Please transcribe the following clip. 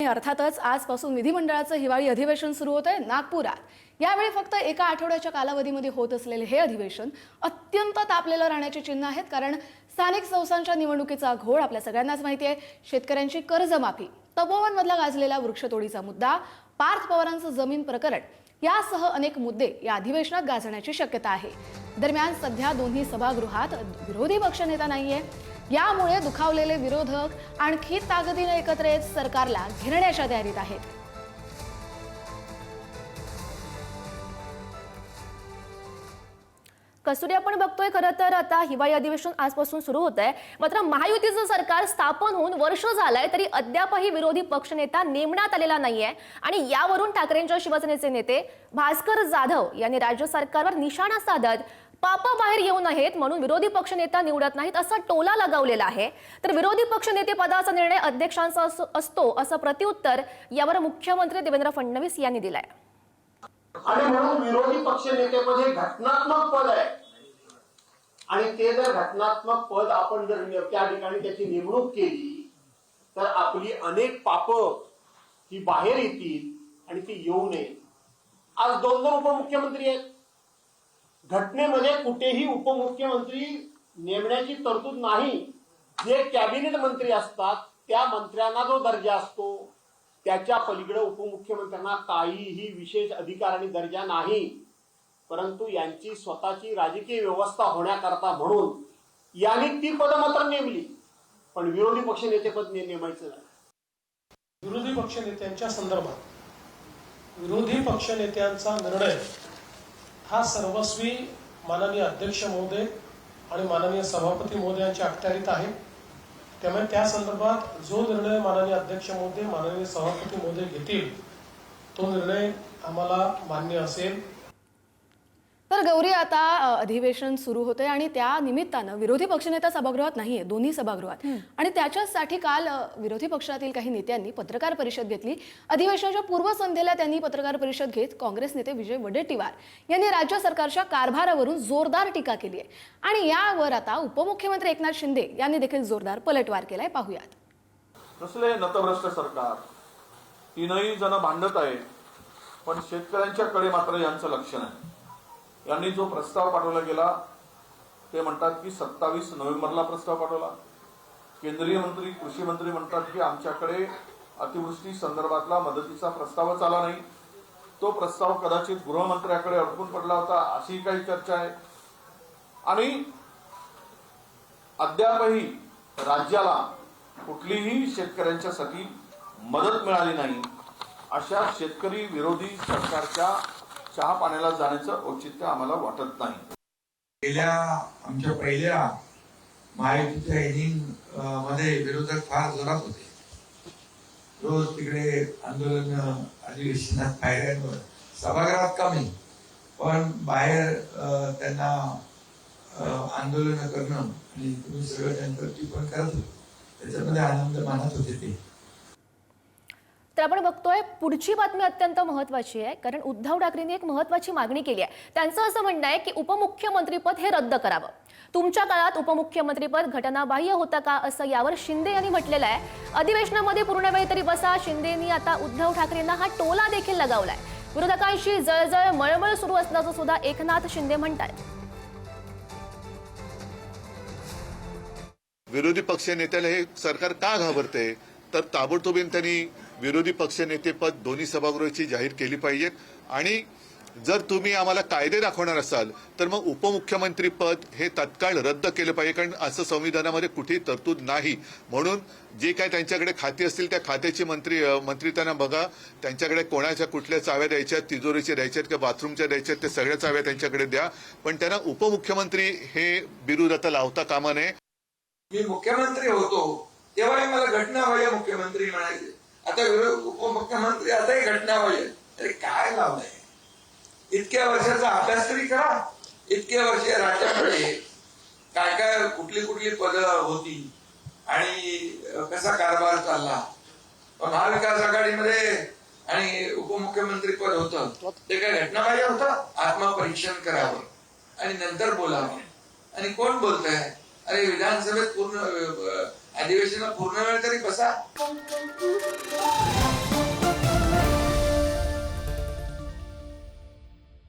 अर्थातच आजपासून विधिमंडळाचं हिवाळी अधिवेशन सुरू होतंय नागपुरात। यावेळी फक्त एका आठवड्याच्या कालावधीमध्ये होत असलेले हे अधिवेशन अत्यंत तापलेलं राहण्याची चिन्ह आहेत, कारण स्थानिक संस्थांच्या निवडणुकीचा घोळ आपल्या सगळ्यांनाच माहिती आहे। शेतकऱ्यांची कर्जमाफी, तपोवनमधला गाजलेला वृक्षतोडीचा मुद्दा, पार्थ पवारांचं जमीन प्रकरण यासह अनेक मुद्दे या अधिवेशनात गाजण्याची शक्यता आहे। दरम्यान सध्या दोन्ही सभागृहात विरोधी पक्षनेता नाहीये, यामुळे दुखावलेले विरोधक आणखी ताकदीने एकत्र येत सरकारला घेरण्याच्या तयारीत आहेत। कसुरी आपण बघतोय खरं तर आता हिवाळी अधिवेशन आजपासून सुरू होत आहे, मात्र महायुतीचं सरकार स्थापन होऊन वर्ष झालंय तरी अद्यापही विरोधी पक्षनेता नेमण्यात आलेला नाहीये। आणि यावरून ठाकरेंच्या शिवसेनेचे नेते भास्कर जाधव यांनी राज्य सरकारवर निशाणा साधत पापा बाहेर येऊ नयेत म्हणून विरोधी पक्षनेता निवडत नाहीत असा टोला लगावलेला आहे। तर विरोधी पक्षनेते पदाचा निर्णय अध्यक्षांचा असतो असं प्रत्युत्तर यावर मुख्यमंत्री देवेंद्र फडणवीस यांनी दिलंय। आणि म्हणून विरोधी पक्षनेतेपद हे घटनात्मक पद आहे आणि ते जर घटनात्मक पद आपण जर त्या ठिकाणी त्याची नेमणूक केली तर आपली अनेक पाप ही बाहेर येतील आणि ती येऊ नये। आज दोन उपमुख्यमंत्री आहेत, घटनेमध्ये कुठेही उपमुख्यमंत्री नेमण्याची तरतूद नाही। जे कॅबिनेट मंत्री असतात त्या मंत्र्यांना जो दर्जा असतो त्याच्या पलीकडे उपमुख्यमंत्र्यांना काहीही विशेष अधिकार आणि दर्जा नाही, परंतु यांची स्वतःची राजकीय व्यवस्था होण्याकरता म्हणून यांनी ती पद मात्र नेमली, पण विरोधी पक्षनेतेपद नेमायचं नाही। विरोधी पक्षनेत्यांच्या संदर्भात विरोधी पक्षनेत्यांचा निर्णय हा सर्वस्वी माननीय अध्यक्ष महोदय आणि माननीय सभापती महोदयांच्या अखत्यारीत आहे। त्यामुळे त्या संदर्भात जो निर्णय माननीय अध्यक्ष महोदय माननीय सभापती महोदय घेतील तो निर्णय आम्हाला मान्य असेल। तर गौरी, आता अधिवेशन सुरू होते आणि त्या निमित्तानं विरोधी पक्षनेता सभागृहात नाहीये, दोन्ही सभागृहात, आणि त्याच्यासाठी काल विरोधी पक्षातील काही नेत्यांनी पत्रकार परिषद घेतली। अधिवेशनाच्या पूर्वसंध्येला त्यांनी पत्रकार परिषद घेत काँग्रेस नेते विजय वडेट्टीवार यांनी राज्य सरकारच्या कारभारावरून जोरदार टीका केली आहे आणि यावर आता उपमुख्यमंत्री एकनाथ शिंदे यांनी देखील जोरदार पलटवार केलाय। पाहूयात। कसले नतभ्रष्ट सरकार, तीनही जण भांडत आहेत पण शेतकऱ्यांच्याकडे मात्र यांचं लक्ष नाही। यांनी जो प्रस्ताव पाठवला गेला ते म्हणतात की 27 नोव्हेंबरला प्रस्ताव पाठवला। केंद्रीय मंत्री कृषी मंत्री म्हणतात की आमच्याकडे अतिवृष्टी संदर्भातला मदतीचा प्रस्तावच आला नाही, तो प्रस्ताव कदाचित गृहमंत्र्याकडे अडकून पडला होता अशी काही चर्चा आहे। आणि अद्यापही राज्याला कुठलीही शेतकऱ्यांच्यासाठी मदत मिळाली नाही। अशा शेतकरी विरोधी सरकारच्या चहा पाण्याला जाण्याचं औचित्य आम्हाला वाटत नाही। गेल्या आमच्या पहिल्या महायुतीच्या इनिंग मध्ये विरोधक फार जोरात होते, रोज तिकडे आंदोलन, अधिवेशनात पायऱ्यांवर, सभागृहात कमी पण बाहेर त्यांना आंदोलन करणं आणि तुम्ही सगळं त्यांचं टिप्पण करत होते, त्याच्यामध्ये आनंद मानत होते ते। तर आपण बघतोय पुढची बातमी अत्यंत महत्त्वाची आहे, कारण उद्धव ठाकरेंनी एक महत्त्वाची मागणी केली आहे। त्यांचं असं म्हणणं आहे की उपमुख्यमंत्रीपद हे रद्द करावं। तुमच्या काळात उपमुख्यमंत्रीपद घटनाबाह्य होतं का असं यावर शिंदे यांनी म्हटलेलं आहे। अधिवेशनामध्ये पूर्ण वेळ तरी बसा, शिंदेंनी आता उद्धव ठाकरेंना हा टोला देखील लगावलाय। विरोधकांशी जळजळ मळमळ सुरू असल्याचं सुद्धा एकनाथ शिंदे म्हणतात। विरोधी पक्षनेत्याला हे सरकार का घाबरते तर ताबडतोबीने त्यांनी विरोधी पक्षनेतेपद दोन्ही सभागृहाची जाहीर केली पाहिजेत। आणि जर तुम्ही आम्हाला कायदे दाखवणार असाल तर मग उपमुख्यमंत्री पद हे तत्काळ रद्द केलं पाहिजे, कारण असं संविधानामध्ये कुठेही तरतूद नाही। म्हणून जे काय त्यांच्याकडे खाती असतील त्या खात्याची मंत्री त्यांना बघा, त्यांच्याकडे कोणाच्या कुठल्या चाव्या द्यायच्यात, तिजोरीच्या द्यायच्यात किंवा बाथरूमच्या द्यायच्यात, ते सगळ्या चाव्या त्यांच्याकडे द्या, पण त्यांना उपमुख्यमंत्री हे बिरुद आता लावता कामा नये। मी मुख्यमंत्री होतो तेव्हा मला घटनाबाह्य मुख्यमंत्री म्हणायचे, आता उपमुख्यमंत्री आताही घटनाबाह्य, तरी काय लावलंय? इतक्या वर्षाचा अभ्यास तरी करा। इतक्या वर्ष राज्यामध्ये काय काय कुठली कुठली पदं होती आणि कसा कारभार चालला, महाविकास आघाडीमध्ये आणि उपमुख्यमंत्री पद होतं ते काय घटनाबाह्य होतं? आत्मपरीक्षण करावं आणि नंतर बोलावं। आणि कोण बोलतंय? अरे विधानसभेत पूर्ण अधिवेशनात पूर्ण वेळ तरी बसा।